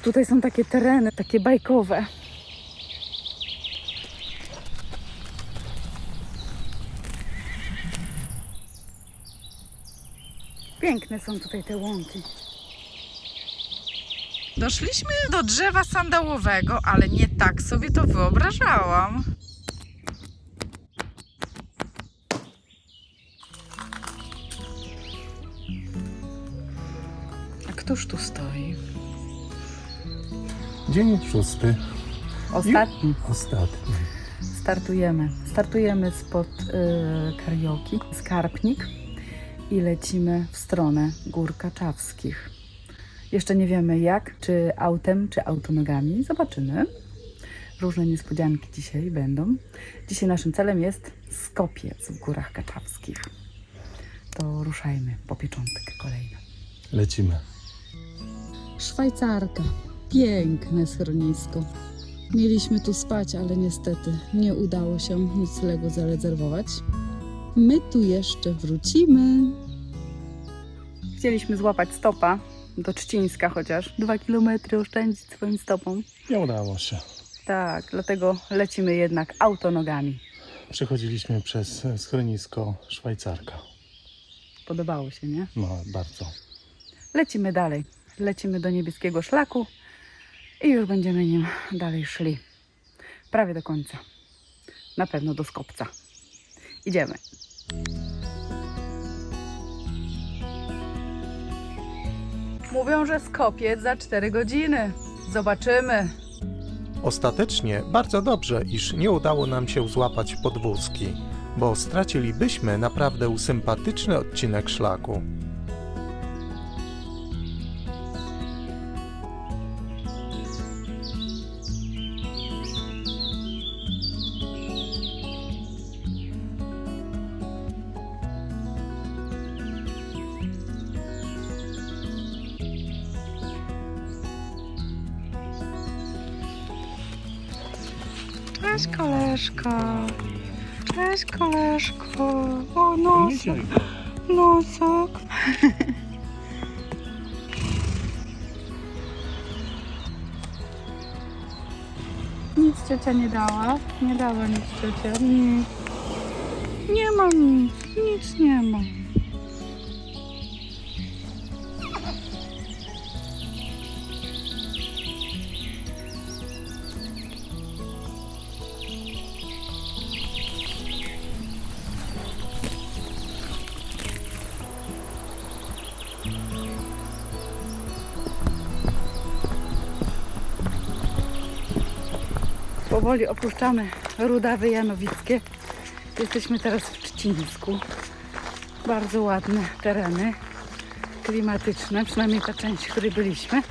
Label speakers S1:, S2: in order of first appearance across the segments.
S1: Tutaj są takie tereny, takie bajkowe. Piękne są tutaj te łąki. Doszliśmy do drzewa sandałowego, ale nie tak sobie to wyobrażałam. A któż tu stoi?
S2: Dzień 6.
S1: Ostatni.
S2: Ostatni.
S1: Startujemy spod Karioki, Skarbnik i lecimy w stronę Gór Kaczawskich. Jeszcze nie wiemy jak, czy autem, czy autonogami. Zobaczymy. Różne niespodzianki dzisiaj będą. Dzisiaj naszym celem jest Skopiec w Górach Kaczawskich. To ruszajmy po pieczątkę kolejną.
S2: Lecimy.
S1: Szwajcarka. Piękne schronisko. Mieliśmy tu spać, ale niestety nie udało się noclegu zarezerwować. My tu jeszcze wrócimy. Chcieliśmy złapać stopa do Trzcińska chociaż 2 kilometry oszczędzić swoim stopom.
S2: Nie udało się.
S1: Tak, dlatego lecimy jednak autonogami.
S2: Przechodziliśmy przez schronisko Szwajcarka.
S1: Podobało się, nie?
S2: No, bardzo.
S1: Lecimy dalej. Lecimy do Niebieskiego Szlaku i już będziemy nim dalej szli. Prawie do końca. Na pewno do Skopca. Idziemy. Mówią, że Skopiec za 4 godziny. Zobaczymy.
S3: Ostatecznie bardzo dobrze, iż nie udało nam się złapać podwózki, bo stracilibyśmy naprawdę sympatyczny odcinek szlaku.
S1: Cześć koleżko. Cześć koleżko. O nosek. Nosek. Nic ciocia nie dała. Nie dała nic ciocia. Nic. Nie ma nic. Nic nie ma. Powoli opuszczamy Rudawy Janowickie. Jesteśmy teraz w Trzcińsku. Bardzo ładne tereny, klimatyczne, przynajmniej ta część, w której byliśmy.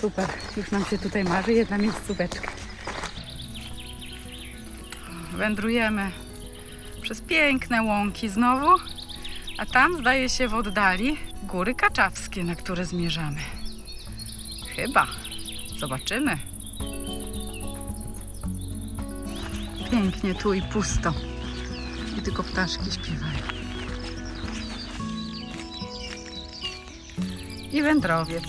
S1: Super, już nam się tutaj marzy jedna miejscóweczka. Wędrujemy przez piękne łąki znowu, a tam zdaje się w oddali Góry Kaczawskie, na które zmierzamy. Chyba. Zobaczymy. Pięknie tu i pusto. I tylko ptaszki śpiewają. I wędrowiec.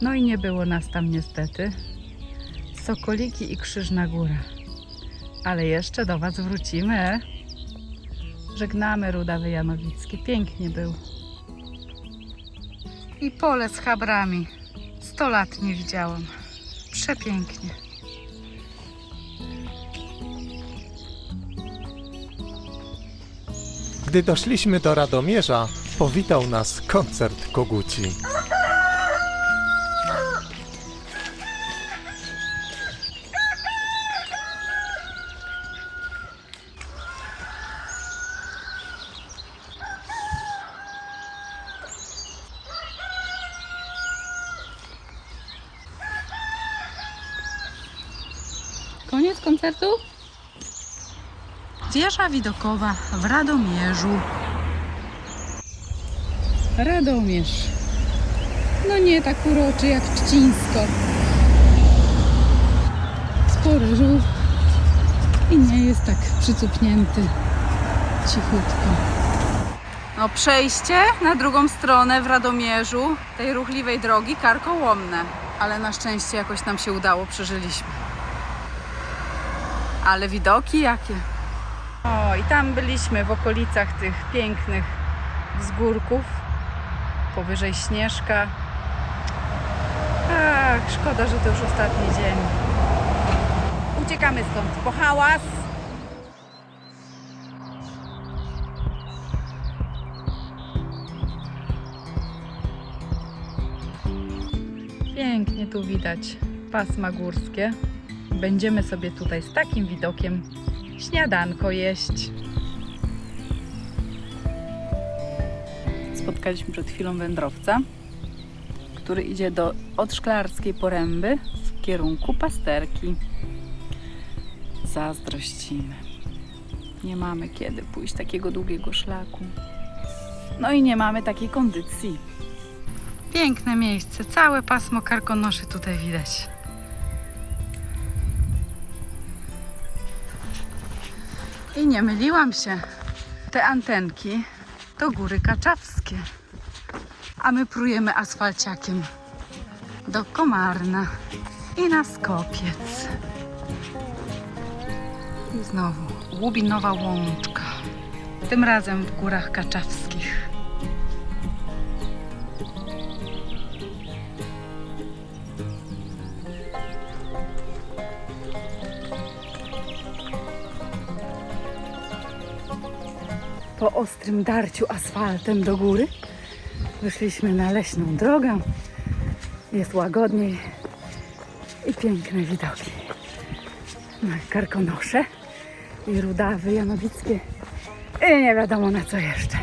S1: No i nie było nas tam niestety. Sokoliki i Krzyżna Góra. Ale jeszcze do Was wrócimy. Żegnamy Rudawy Janowickie. Pięknie był. I pole z chabrami. 100 lat nie widziałam. Przepięknie.
S3: Gdy doszliśmy do Radomierza, powitał nas koncert koguci.
S1: Koniec koncertu? Wieża widokowa w Radomierzu. Radomierz. No nie tak uroczy jak Trzcińsko. Spory żółw i nie jest tak przycupnięty. Cichutko. No przejście na drugą stronę w Radomierzu tej ruchliwej drogi karkołomne. Ale na szczęście jakoś nam się udało, przeżyliśmy. Ale widoki jakie. O, i tam byliśmy w okolicach tych pięknych wzgórków. Powyżej Śnieżka. Ach, szkoda, że to już ostatni dzień. Uciekamy stąd po hałas. Pięknie tu widać pasma górskie. Będziemy sobie tutaj z takim widokiem śniadanko jeść. Spotkaliśmy przed chwilą wędrowca, który idzie od Szklarskiej Poręby w kierunku Pasterki. Zazdrościmy. Nie mamy kiedy pójść takiego długiego szlaku. No i nie mamy takiej kondycji. Piękne miejsce, całe pasmo karkonoszy tutaj widać. I nie myliłam się. Te antenki to Góry Kaczawskie. A my prujemy asfalciakiem do Komarna i na Skopiec. I znowu Łubinowa Łączka. Tym razem w Górach Kaczawskich. Po ostrym darciu asfaltem do góry wyszliśmy na leśną drogę. Jest łagodniej i piękne widoki. No i Karkonosze i Rudawy Janowickie i nie wiadomo na co jeszcze.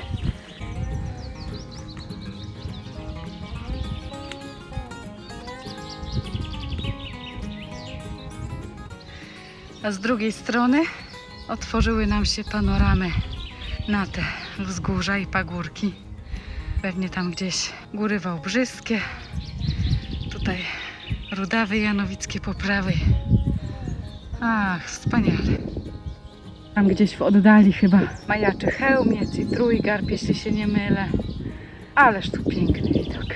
S1: A z drugiej strony otworzyły nam się panoramy na te wzgórza i pagórki. Pewnie tam gdzieś Góry Wałbrzyskie. Tutaj Rudawy Janowickie po prawej. Ach, wspaniale. Tam gdzieś w oddali chyba majaczy Chełmiec i Trójgarb, jeśli się nie mylę. Ależ tu piękny widok.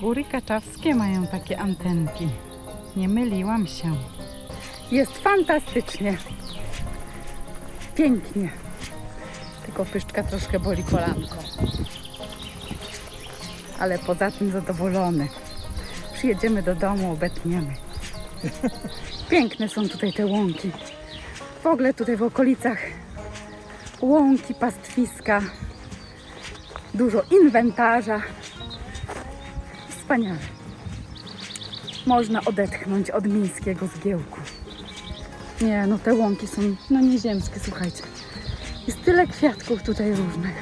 S1: Góry Kaczawskie mają takie antenki. Nie myliłam się. Jest fantastycznie. Pięknie. Tylko pyszczka troszkę boli kolanko. Ale poza tym zadowolony. Przyjedziemy do domu, obetniemy. Piękne są tutaj te łąki. W ogóle tutaj w okolicach łąki, pastwiska. Dużo inwentarza. Wspaniale. Można odetchnąć od miejskiego zgiełku. Nie, no te łąki są nieziemskie, słuchajcie. Jest tyle kwiatków tutaj różnych.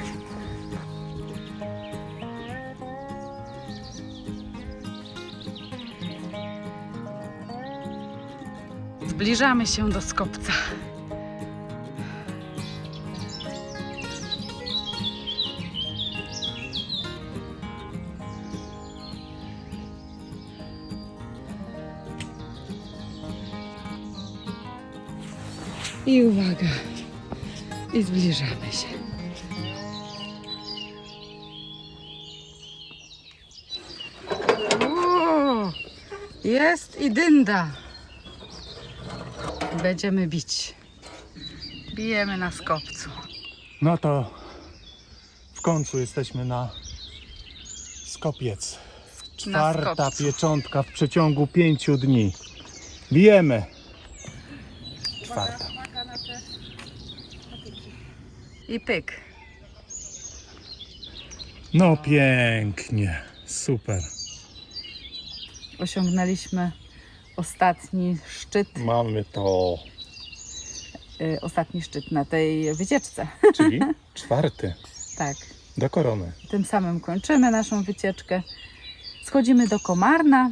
S1: Zbliżamy się do Skopca. I uwaga, i zbliżamy się. O, jest i dynda. Będziemy bić. Bijemy na Skopcu.
S2: No to w końcu jesteśmy na Skopiec. Czwarta
S1: Skopcu.
S2: pieczątka w przeciągu 5 dni. Bijemy. Czwarta.
S1: I pyk.
S2: No pięknie. Super.
S1: Osiągnęliśmy ostatni szczyt.
S2: Mamy to.
S1: Ostatni szczyt na tej wycieczce.
S2: Czyli czwarty.
S1: Tak.
S2: Do Korony.
S1: Tym samym kończymy naszą wycieczkę. Schodzimy do Komarna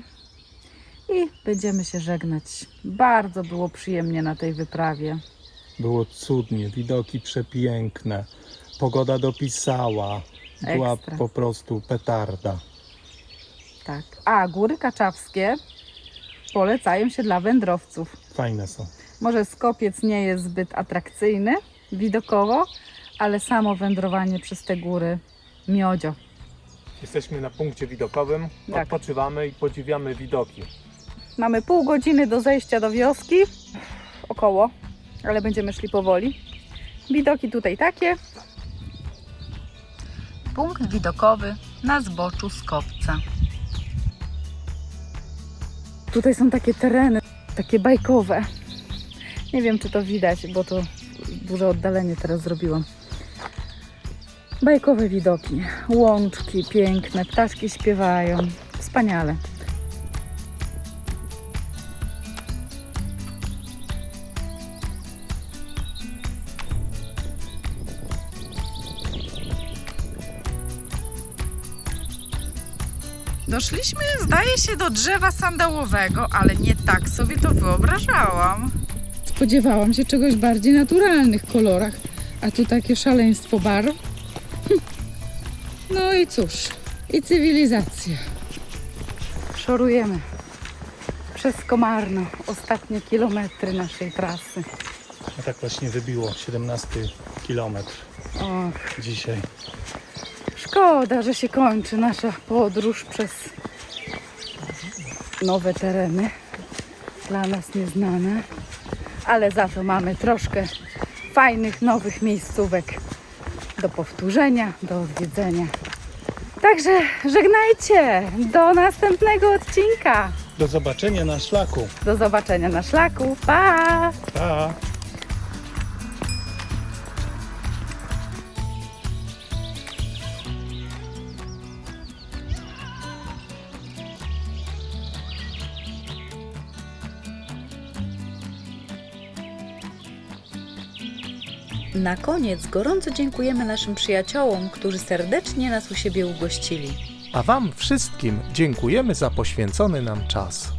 S1: i będziemy się żegnać. Bardzo było przyjemnie na tej wyprawie.
S2: Było cudnie, widoki przepiękne. Pogoda dopisała. Była
S1: Ekstra.
S2: po prostu petarda.
S1: Tak. A Góry Kaczawskie polecają się dla wędrowców.
S2: Fajne są.
S1: Może Skopiec nie jest zbyt atrakcyjny widokowo, ale samo wędrowanie przez te góry miodzio.
S2: Jesteśmy na punkcie widokowym,
S1: Tak.
S2: odpoczywamy i podziwiamy widoki.
S1: Mamy pół godziny do zejścia do wioski, około, ale będziemy szli powoli. Widoki tutaj takie. Punkt widokowy na zboczu Skopca. Tutaj są takie tereny, takie bajkowe. Nie wiem, czy to widać, bo to duże oddalenie teraz zrobiłam. Bajkowe widoki, łączki piękne, ptaszki śpiewają. Wspaniale. Doszliśmy, zdaje się, do drzewa sandałowego, ale nie tak sobie to wyobrażałam. Spodziewałam się czegoś bardziej naturalnych kolorach, a tu takie szaleństwo barw. No i cóż, i cywilizacja. Szorujemy przez Komarno, ostatnie kilometry naszej trasy.
S2: A tak właśnie wybiło 17 kilometr
S1: Och,
S2: dzisiaj.
S1: szkoda, że się kończy nasza podróż przez nowe tereny, dla nas nieznane, ale za to mamy troszkę fajnych, nowych miejscówek do powtórzenia, do odwiedzenia. Także żegnajcie, do następnego odcinka.
S2: Do zobaczenia na szlaku.
S1: Do zobaczenia na szlaku. Pa!
S2: Pa!
S4: Na koniec gorąco dziękujemy naszym przyjaciołom, którzy serdecznie nas u siebie ugościli.
S3: A Wam wszystkim dziękujemy za poświęcony nam czas.